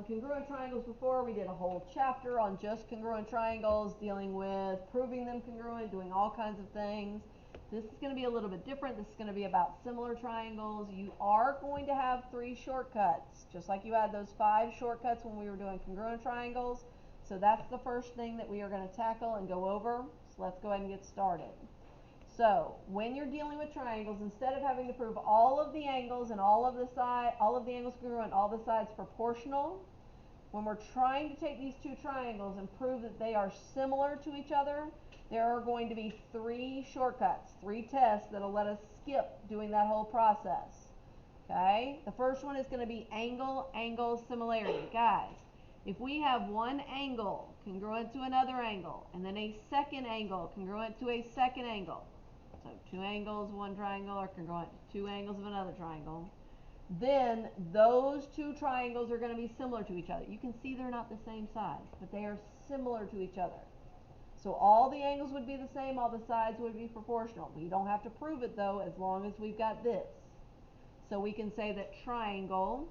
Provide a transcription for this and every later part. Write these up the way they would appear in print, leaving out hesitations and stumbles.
congruent triangles before. We did a whole chapter on just congruent triangles, dealing with proving them congruent, doing all kinds of things. This is going to be a little bit different. This is going to be about similar triangles. You are going to have 3 shortcuts, just like you had those 5 shortcuts when we were doing congruent triangles. So that's the first thing that we are going to tackle and go over. So let's go ahead and get started. So when you're dealing with triangles, instead of having to prove all of the angles and all of the angles congruent, all the sides proportional, when we're trying to take these 2 triangles and prove that they are similar to each other, there are going to be 3 shortcuts, 3 tests that'll let us skip doing that whole process. Okay? The first one is going to be angle similarity. Guys, if we have one angle congruent to another angle, and then a second angle congruent to a second angle, so 2 angles, 1 triangle are congruent to 2 angles of another triangle, then those 2 triangles are going to be similar to each other. You can see they're not the same size, but they are similar to each other. So all the angles would be the same, all the sides would be proportional. We don't have to prove it though, as long as we've got this. So we can say that triangle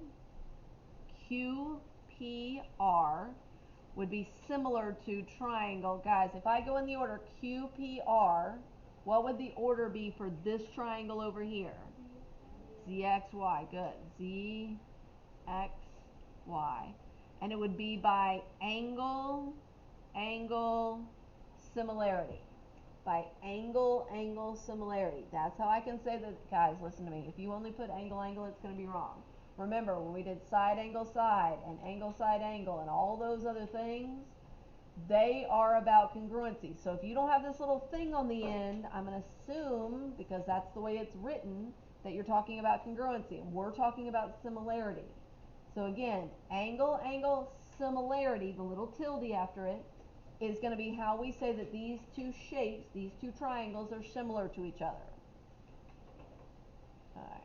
QPR would be similar to triangle. Guys, if I go in the order QPR, what would the order be for this triangle over here? ZXY, good. ZXY. And it would be by angle similarity. By angle similarity. That's how I can say that. Guys, listen to me. If you only put angle, it's going to be wrong. Remember, when we did side, angle, and angle, side, angle, and all those other things, they are about congruency. So if you don't have this little thing on the end, I'm going to assume, because that's the way it's written, that you're talking about congruency. And we're talking about similarity. So again, angle, similarity, the little tilde after it, is going to be how we say that these 2 shapes, these 2 triangles, are similar to each other. Alright,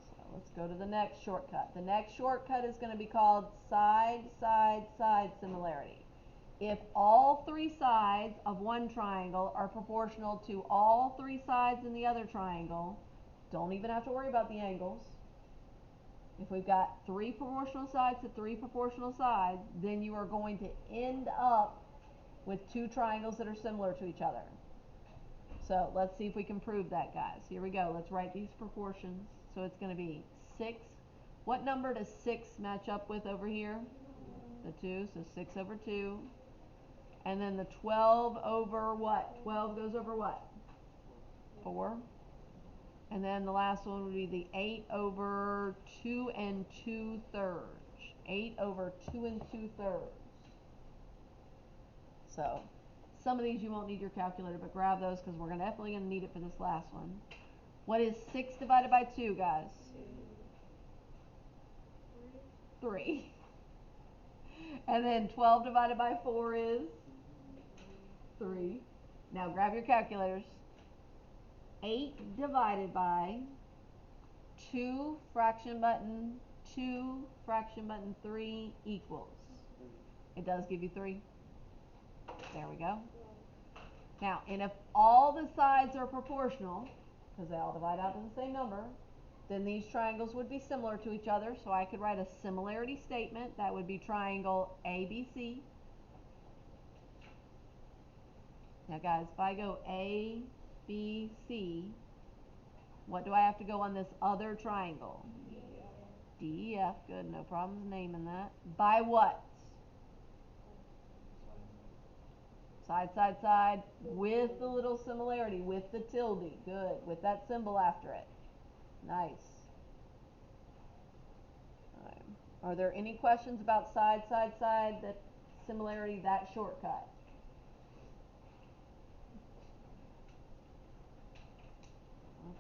so let's go to the next shortcut. The next shortcut is going to be called side similarity. If all 3 sides of one triangle are proportional to all 3 sides in the other triangle, don't even have to worry about the angles. If we've got 3 proportional sides to 3 proportional sides, then you are going to end up with 2 triangles that are similar to each other. So let's see if we can prove that, guys. Here we go. Let's write these proportions. So it's going to be 6. What number does 6 match up with over here? The 2, so 6 over 2. And then the 12 over what? 12 goes over what? 4. And then the last one would be the 8 over 2 and 2/3. 8 over 2 and 2/3. So some of these you won't need your calculator, but grab those because we're definitely going to need it for this last one. What is 6 divided by 2, guys? 3. And then 12 divided by 4 is 3. Now grab your calculators. 8 divided by 2 fraction button 3 equals. It does give you 3. There we go. Now, and if all the sides are proportional, because they all divide out to the same number, then these triangles would be similar to each other. So I could write a similarity statement. That would be triangle ABC. Now guys, if I go ABC, what do I have to go on this other triangle? DEF, good, no problems naming that. By what? Side, with the little similarity, with the tilde, good, with that symbol after it. Nice. All right. Are there any questions about side, that similarity, that shortcut?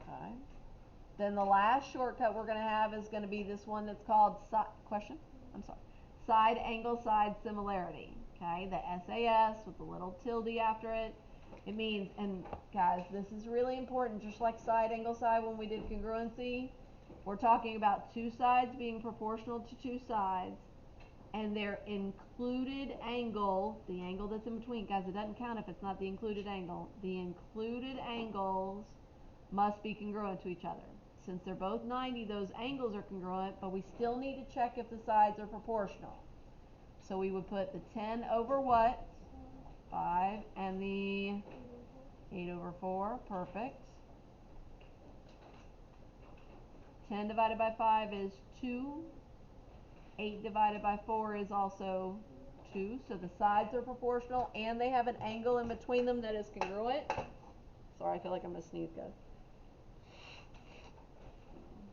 Okay. Then the last shortcut we're going to have is going to be this one that's called side angle side similarity. Okay, the SAS with the little tilde after it. It means, and guys, this is really important, just like side angle side when we did congruency, we're talking about 2 sides being proportional to 2 sides, and their included angle, the angle that's in between, guys, it doesn't count if it's not the included angle. The included angles must be congruent to each other. Since they're both 90, those angles are congruent, but we still need to check if the sides are proportional. So we would put the 10 over what? 5, and the 8 over 4, perfect. 10 divided by 5 is 2. 8 divided by 4 is also 2. So the sides are proportional and they have an angle in between them that is congruent. Sorry, I feel like I'm going to sneeze, guys.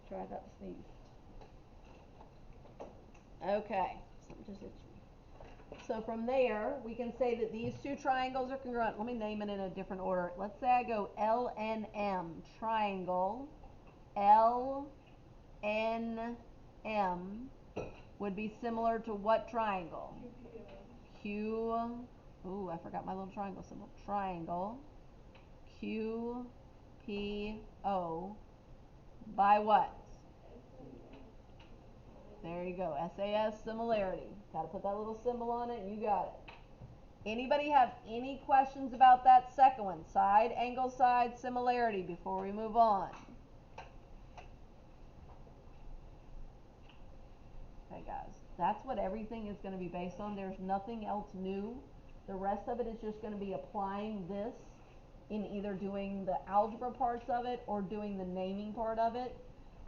Try not to sneeze. Okay. Just itchy. So from there, we can say that these two triangles are congruent. Let me name it in a different order. Let's say I go LNM, triangle. LNM would be similar to what triangle? Q. Ooh, I forgot my little triangle symbol. Triangle. QPO. By what? There you go. SAS similarity. Got to put that little symbol on it. You got it. Anybody have any questions about that second one? Side, angle, side, similarity before we move on. Okay, guys. That's what everything is going to be based on. There's nothing else new. The rest of it is just going to be applying this in either doing the algebra parts of it or doing the naming part of it.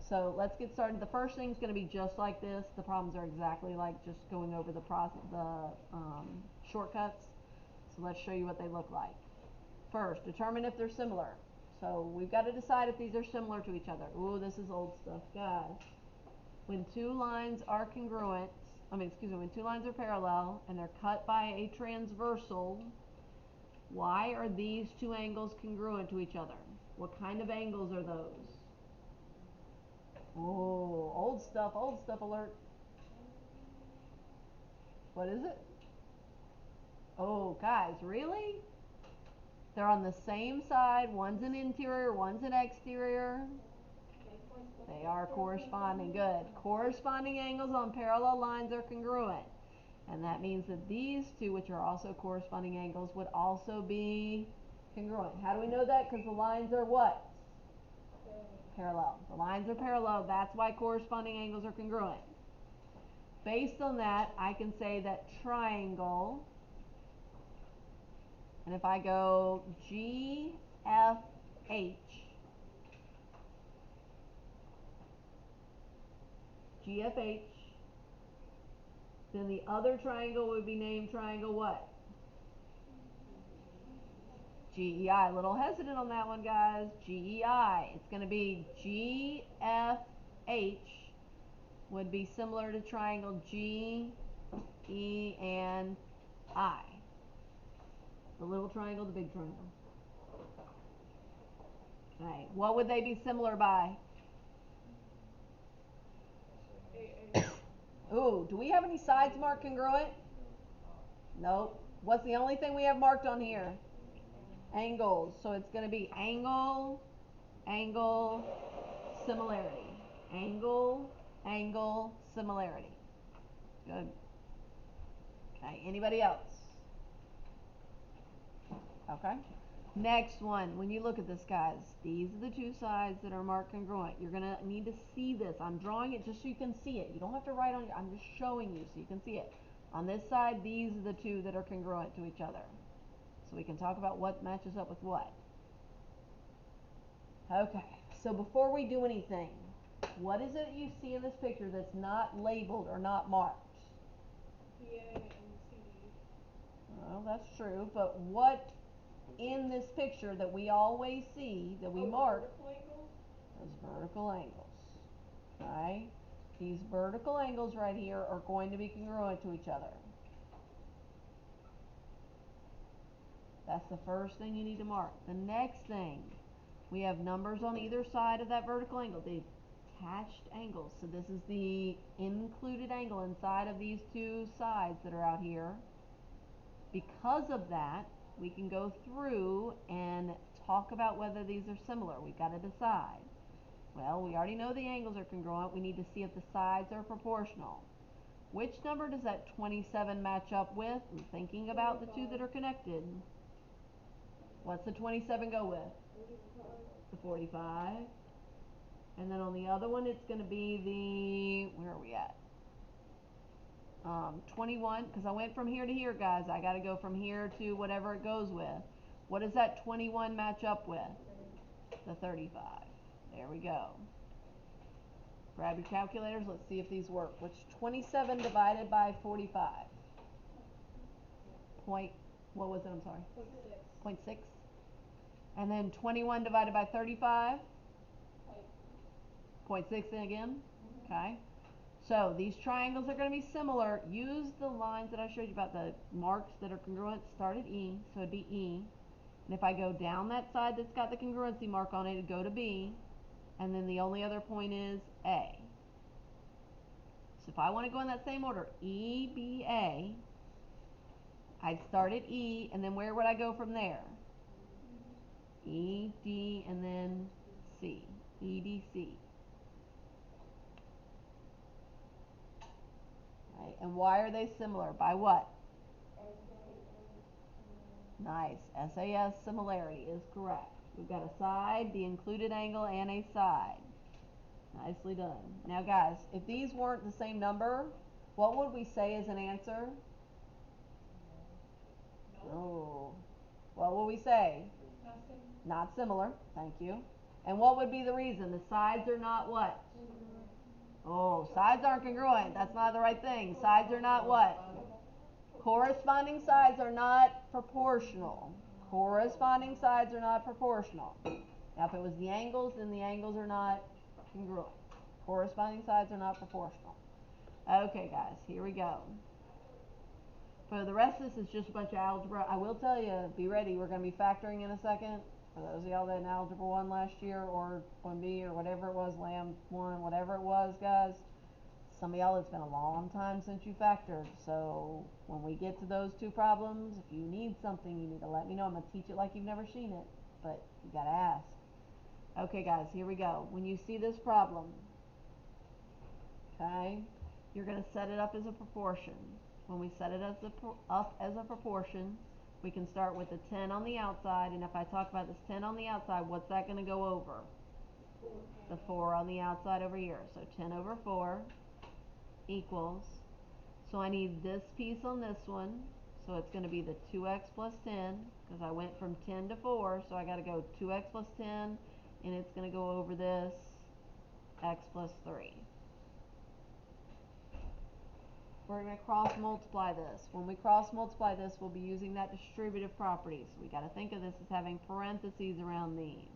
So let's get started. The first thing is going to be just like this. The problems are exactly like just going over the process, shortcuts. So let's show you what they look like. First, determine if they're similar. So we've got to decide if these are similar to each other. Ooh, this is old stuff, guys. When two lines are congruent, when two lines are parallel and they're cut by a transversal, why are these two angles congruent to each other? What kind of angles are those? Oh, old stuff alert. What is it? Oh, guys, really? They're on the same side. One's an interior, one's an exterior. They are corresponding. Good. Corresponding angles on parallel lines are congruent. And that means that these two, which are also corresponding angles, would also be congruent. How do we know that? Because the lines are what? Parallel. The lines are parallel. That's why corresponding angles are congruent. Based on that, I can say that triangle, and if I go GFH, then the other triangle would be named triangle what? GEI. A little hesitant on that one, guys. GEI. It's going to be GFH would be similar to triangle GE and I. The little triangle, the big triangle. Okay. What would they be similar by? Ooh, do we have any sides marked congruent? Nope. What's the only thing we have marked on here? Angles. So it's going to be angle, angle, similarity. Angle, angle, similarity. Good. Okay, anybody else? Okay. Next one, when you look at this, guys, these are the two sides that are marked congruent. You're going to need to see this. I'm drawing it just so you can see it. You don't have to write on it. I'm just showing you so you can see it. On this side, these are the two that are congruent to each other. So we can talk about what matches up with what. Okay, so before we do anything, what is it you see in this picture that's not labeled or not marked? BA and CD. Well, that's true, but what in this picture that we always see, that we mark, vertical angles? those vertical angles. Okay? These vertical angles right here are going to be congruent to each other. That's the first thing you need to mark. The next thing, we have numbers on either side of that vertical angle, the attached angles. So this is the included angle inside of these two sides that are out here. Because of that, we can go through and talk about whether these are similar. We've got to decide. Well, we already know the angles are congruent. We need to see if the sides are proportional. Which number does that 27 match up with? I'm thinking about 45. The two that are connected. What's the 27 go with? 45. The 45. And then on the other one, it's going to be the, where are we at? 21, because I went from here to here, guys. I got to go from here to whatever it goes with. What does that 21 match up with? The 35. There we go. Grab your calculators. Let's see if these work. What's 27 divided by 45? Point, what was it? I'm sorry. 0.6. And then 21 divided by 35? 0.6 again? Okay. So these triangles are going to be similar. Use the lines that I showed you about the marks that are congruent. Start at E, so it'd be E. And if I go down that side that's got the congruency mark on it, it'd go to B. And then the only other point is A. So if I want to go in that same order, E, B, A, I'd start at E, and then where would I go from there? E, D, and then C. E, D, C. Right. And why are they similar? By what? Nice. SAS similarity is correct. We've got a side, the included angle, and a side. Nicely done. Now guys, if these weren't the same number, what would we say as an answer? No. Oh. What would we say? Nothing. Not similar. Thank you. And what would be the reason? The sides are not what? Oh, sides aren't congruent. That's not the right thing. Sides are not what? Corresponding sides are not proportional. Corresponding sides are not proportional. Now, if it was the angles, then the angles are not congruent. Corresponding sides are not proportional. Okay, guys, here we go. For the rest of this is just a bunch of algebra. I will tell you, be ready. We're going to be factoring in a second. For those of y'all that in Algebra 1 last year, or 1B, or whatever it was, Lamb 1, whatever it was, guys, some of y'all, it's been a long time since you factored. So when we get to those two problems, if you need something, you need to let me know. I'm going to teach it like you've never seen it, but you got to ask. Okay, guys, here we go. When you see this problem, okay, you're going to set it up as a proportion. When we set it up as a proportion, we can start with the 10 on the outside, and if I talk about this 10 on the outside, what's that going to go over? 4. The 4 on the outside over here. So 10 over 4 equals, so I need this piece on this one, so it's going to be the 2x plus 10, because I went from 10 to 4, so I got to go 2x plus 10, and it's going to go over this x plus 3. We're going to cross multiply this. When we cross multiply this, we'll be using that distributive property. So we got to think of this as having parentheses around these.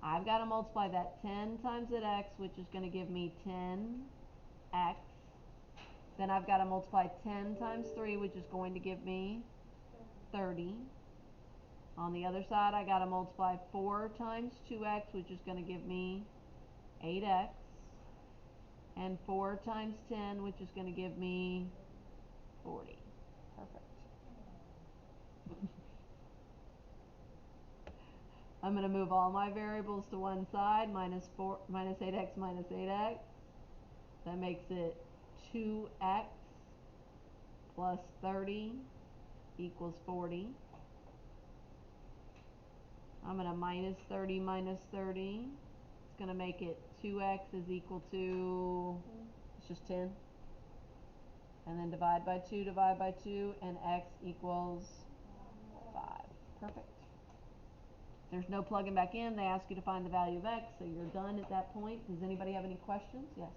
I've got to multiply that 10 times that x, which is going to give me 10x. Then I've got to multiply 10 times 3, which is going to give me 30. On the other side, I got to multiply 4 times 2x, which is going to give me 8x. And 4 times 10, which is going to give me 40. Perfect. I'm going to move all my variables to one side, minus 8x minus 8x. That makes it 2x plus 30 equals 40. I'm going to minus 30 minus 30. It's going to make it 2x is equal to, it's just 10. And then divide by 2, and x equals 5. Perfect. There's no plugging back in. They ask you to find the value of x, so you're done at that point. Does anybody have any questions? Yes?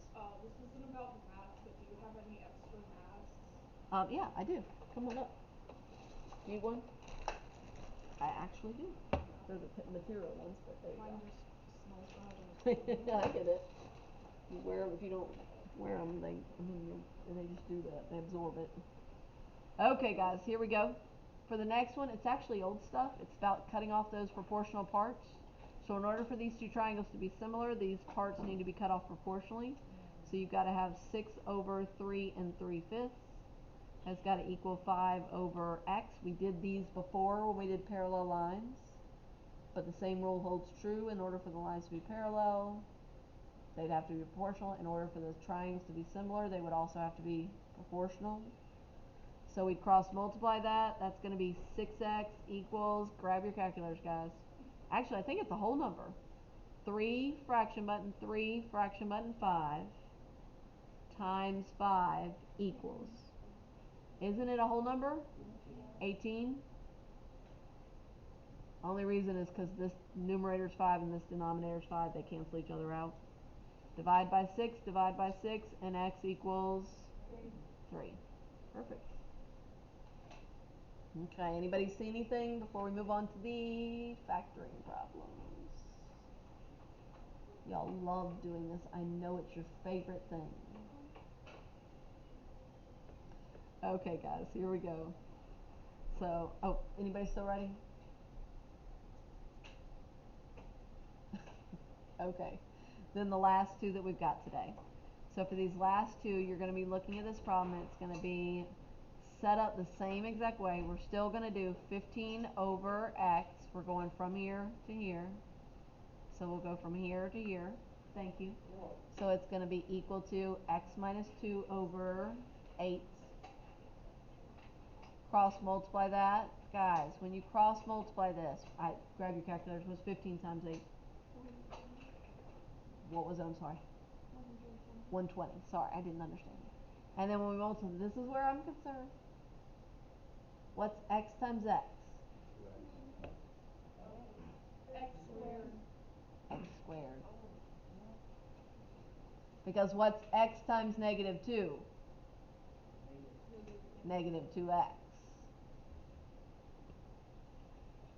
This isn't about the math, but do you have any extra math? Yeah, I do. Come on up. Need one? I actually do. They're the material ones, but there you Mine go. just smells bad. I get it. You wear them. If you don't wear them, they just do that. They absorb it. Okay, guys, here we go. For the next one, it's actually old stuff. It's about cutting off those proportional parts. So in order for these two triangles to be similar, these parts need to be cut off proportionally. So you've got to have 6 over 3 3/5 has got to equal 5 over x. We did these before when we did parallel lines, but the same rule holds true. In order for the lines to be parallel, they'd have to be proportional. In order for the triangles to be similar, they would also have to be proportional. So we'd cross multiply that. That's going to be 6x equals, grab your calculators, guys. Actually, I think it's a whole number. 3 fraction button 3 fraction button 5 times 5 equals. Isn't it a whole number? 18? Only reason is because this numerator is 5 and this denominator is 5. They cancel each other out. Divide by 6, and x equals 3. Perfect. Okay, anybody see anything before we move on to the factoring problems? Y'all love doing this. I know it's your favorite thing. Okay, guys, here we go. So, oh, anybody still writing? Okay. Then the last two that we've got today. So for these last two, you're going to be looking at this problem, and it's going to be set up the same exact way. We're still going to do 15 over x. We're going from here to here. So we'll go from here to here. Thank you. So it's going to be equal to x minus 2 over 8. Cross multiply that. Guys, when you cross multiply this, grab your calculators. What's 15 times 8? What was it? I'm sorry. 120. Sorry, I didn't understand. And then when we multiply, this is where I'm concerned. What's x times x? X squared. X squared. Because what's x times negative 2? Negative 2x.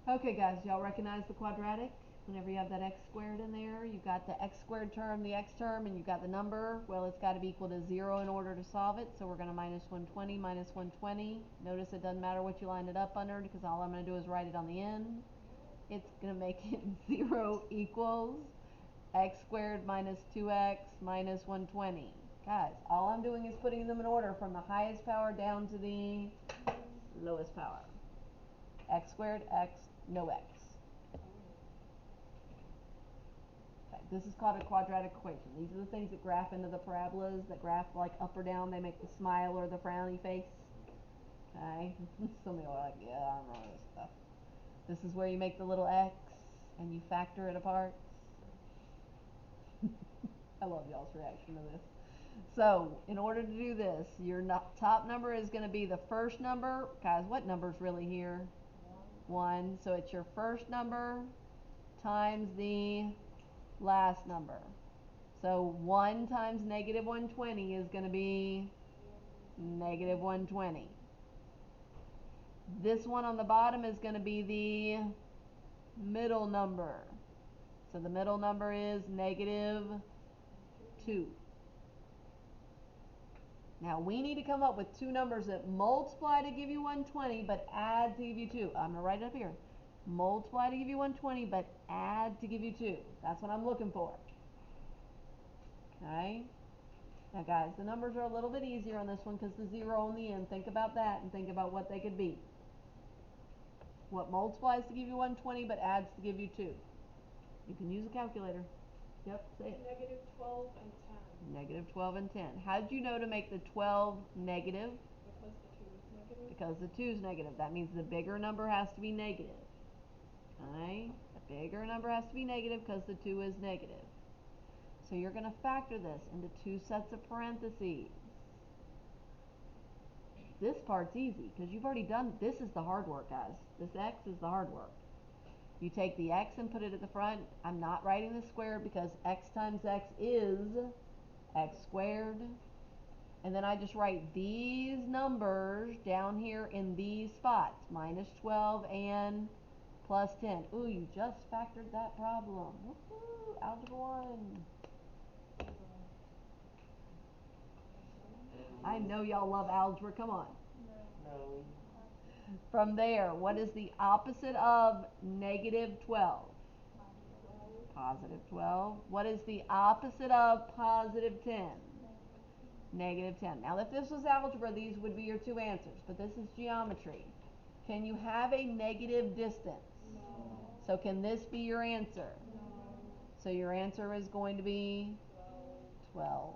Okay, guys, y'all recognize the quadratic? Whenever you have that x squared in there, you've got the x squared term, the x term, and you've got the number. Well, it's got to be equal to 0 in order to solve it, so we're going to minus 120, minus 120. Notice it doesn't matter what you line it up under, because all I'm going to do is write it on the end. It's going to make it 0 equals x squared minus 2x minus 120. Guys, all I'm doing is putting them in order from the highest power down to the lowest power. X squared, x, no x. Okay, this is called a quadratic equation. These are the things that graph into the parabolas, that graph like up or down. They make the smile or the frowny face. Okay, some of you are like, yeah, I remember this stuff. This is where you make the little x and you factor it apart. I love y'all's reaction to this. So, in order to do this, your top number is going to be the first number. Guys, what number is really here? 1. So it's your first number times the last number. So 1 times negative 120 is going to be negative 120. This one on the bottom is going to be the middle number. So the middle number is negative 2. Now we need to come up with two numbers that multiply to give you 120 but add to give you 2. I'm going to write it up here. Multiply to give you 120 but add to give you 2. That's what I'm looking for. Okay? Now guys, the numbers are a little bit easier on this one because the 0 on the end. Think about that and think about what they could be. What multiplies to give you 120 but adds to give you 2? You can use a calculator. Yep, say it. Negative 12 and 10. Negative 12 and 10. How did you know to make the 12 negative? Because the 2 is negative. Because the 2 is negative. That means the bigger number has to be negative. Okay? The bigger number has to be negative because the 2 is negative. So you're going to factor this into 2 sets of parentheses. This part's easy because you've already done, this is the hard work, guys. This x is the hard work. You take the x and put it at the front. I'm not writing the squared because x times x is x squared. And then I just write these numbers down here in these spots. Minus 12 and plus 10. Ooh, you just factored that problem. Woohoo! Algebra 1. I know y'all love algebra. Come on. No. From there, what is the opposite of negative 12? Positive 12. What is the opposite of positive 10? Negative 10. Now, if this was algebra, these would be your two answers, but this is geometry. Can you have a negative distance? No. So can this be your answer? No. So your answer is going to be 12.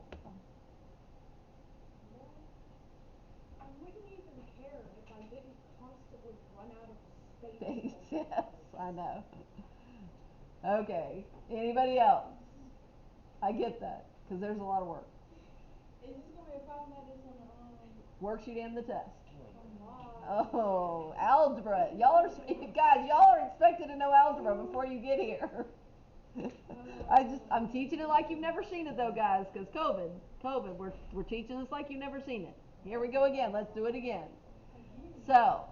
I wouldn't even care if I didn't constantly run out of space. Yes, I know. Okay. Anybody else? I get that, because there's a lot of work. Is this gonna be a problem that is on the Worksheet and the test. online? Oh, algebra. Y'all are, guys, y'all are expected to know algebra before you get here. I'm teaching it like you've never seen it though, guys, because COVID, we're teaching this like you've never seen it. Here we go again. Let's do it again. So,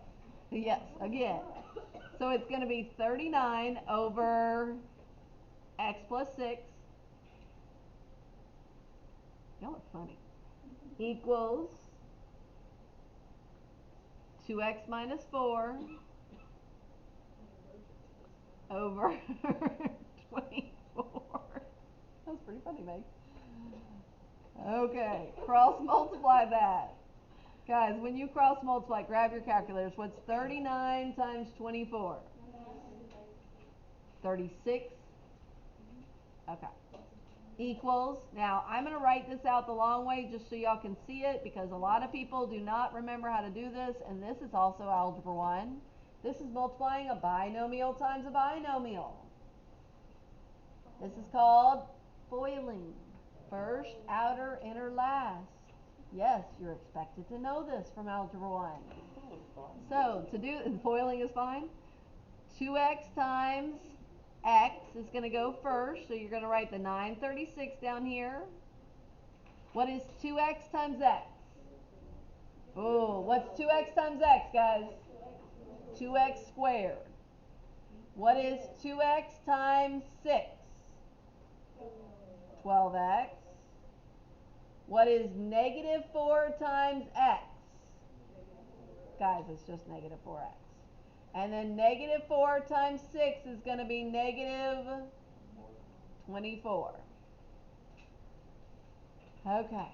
yes, again. So it's going to be 39 over x plus 6. Y'all are funny. Equals 2x minus 4 over 24. That was pretty funny, Meg. Okay, cross multiply that. Guys, when you cross multiply, grab your calculators. What's 39 times 24? 36. Okay. Equals, now I'm going to write this out the long way just so y'all can see it, because a lot of people do not remember how to do this, and this is also Algebra 1. This is multiplying a binomial times a binomial. This is called FOILing. First, outer, inner, last. Yes, you're expected to know this from Algebra 1. So, to do, FOILing is fine. 2x times x is going to go first, so you're going to write the 936 down here. What is 2x times x? Oh, what's 2x times x, guys? 2x squared. What is 2x times 6? 12x. What is negative 4 times x? Guys, it's just negative 4x. And then negative 4 times 6 is going to be negative 24. Okay.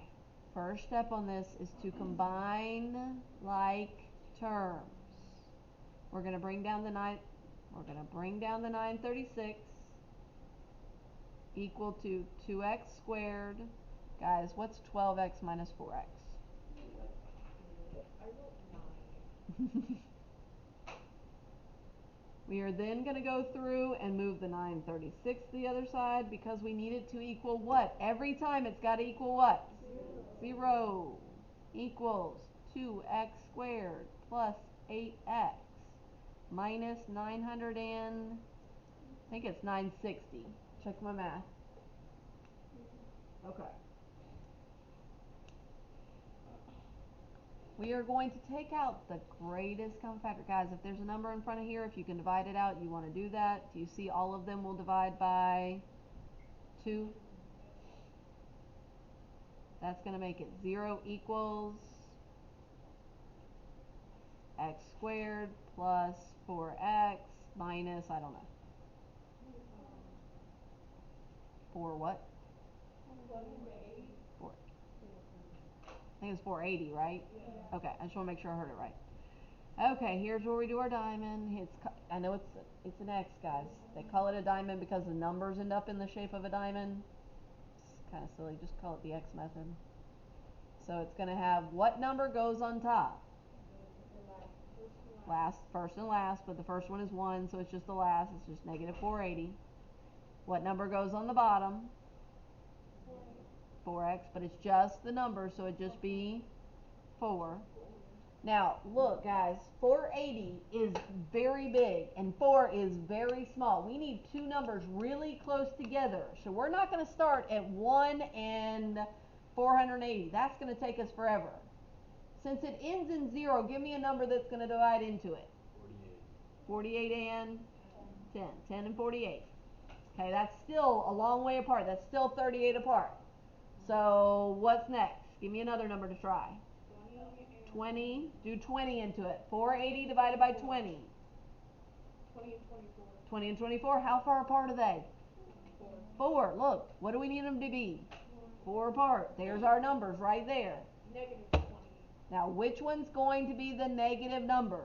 First step on this is to combine like terms. We're going to bring down the 936 equal to 2x squared. Guys, what's 12x minus 4x? I wrote 9. We are then going to go through and move the 936 to the other side because we need it to equal what? Every time it's got to equal what? 0 equals 2x squared plus 8x minus 900 and, I think it's 960. Check my math. Okay. We are going to take out the greatest common factor. Guys, if there's a number in front of here, if you can divide it out, you want to do that. Do you see all of them will divide by 2? That's going to make it 0 equals x squared plus 4x minus, I don't know. 4 what? 4. I think it's 480, right? Yeah. Okay, I just want to make sure I heard it right. Okay, here's where we do our diamond. I know it's an X, guys. They call it a diamond because the numbers end up in the shape of a diamond. It's kind of silly. Just call it the X method. So it's going to have what number goes on top? First and last, but the first one is 1, so it's just the last. It's just negative 480. What number goes on the bottom? 4x, but it's just the number, so it'd just be 4. Now, look, guys, 480 is very big, and 4 is very small. We need two numbers really close together. So we're not going to start at 1 and 480. That's going to take us forever. Since it ends in 0, give me a number that's going to divide into it. 48 and 10. 10 and 48. Okay, that's still a long way apart. That's still 38 apart. So what's next? Give me another number to try. 20. Do 20 into it. 480 divided by 20. 20 and 24. 20 and 24. How far apart are they? 4. Look, what do we need them to be? 4 apart. There's our numbers right there. Negative 20. Now, which one's going to be the negative number?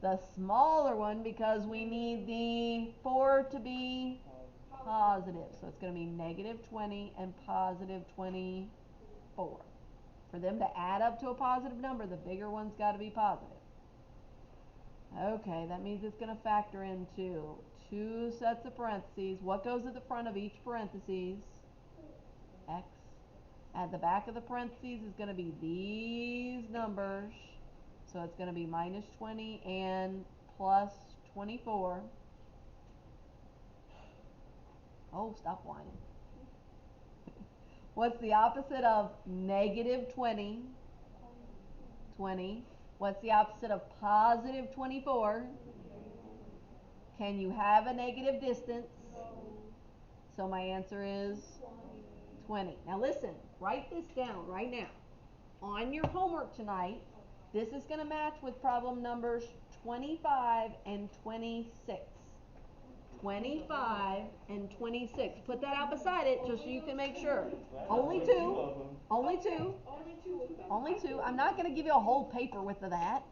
The smaller one, because we need the 4 to be positive. So it's going to be negative 20 and positive 24. For them to add up to a positive number, the bigger one's got to be positive. Okay, that means it's going to factor into 2 sets of parentheses. What goes at the front of each parentheses? X. At the back of the parentheses is going to be these numbers. So it's going to be minus 20 and plus 24. Oh, stop whining. What's the opposite of negative 20? 20. What's the opposite of positive 24? Can you have a negative distance? So my answer is 20. Now listen, write this down right now. On your homework tonight, this is going to match with problem numbers 25 and 26. 25 and 26. Put that out beside it just so you can make sure. Only two. Only two. Only two of them. Only two. I'm not going to give you a whole paper with that.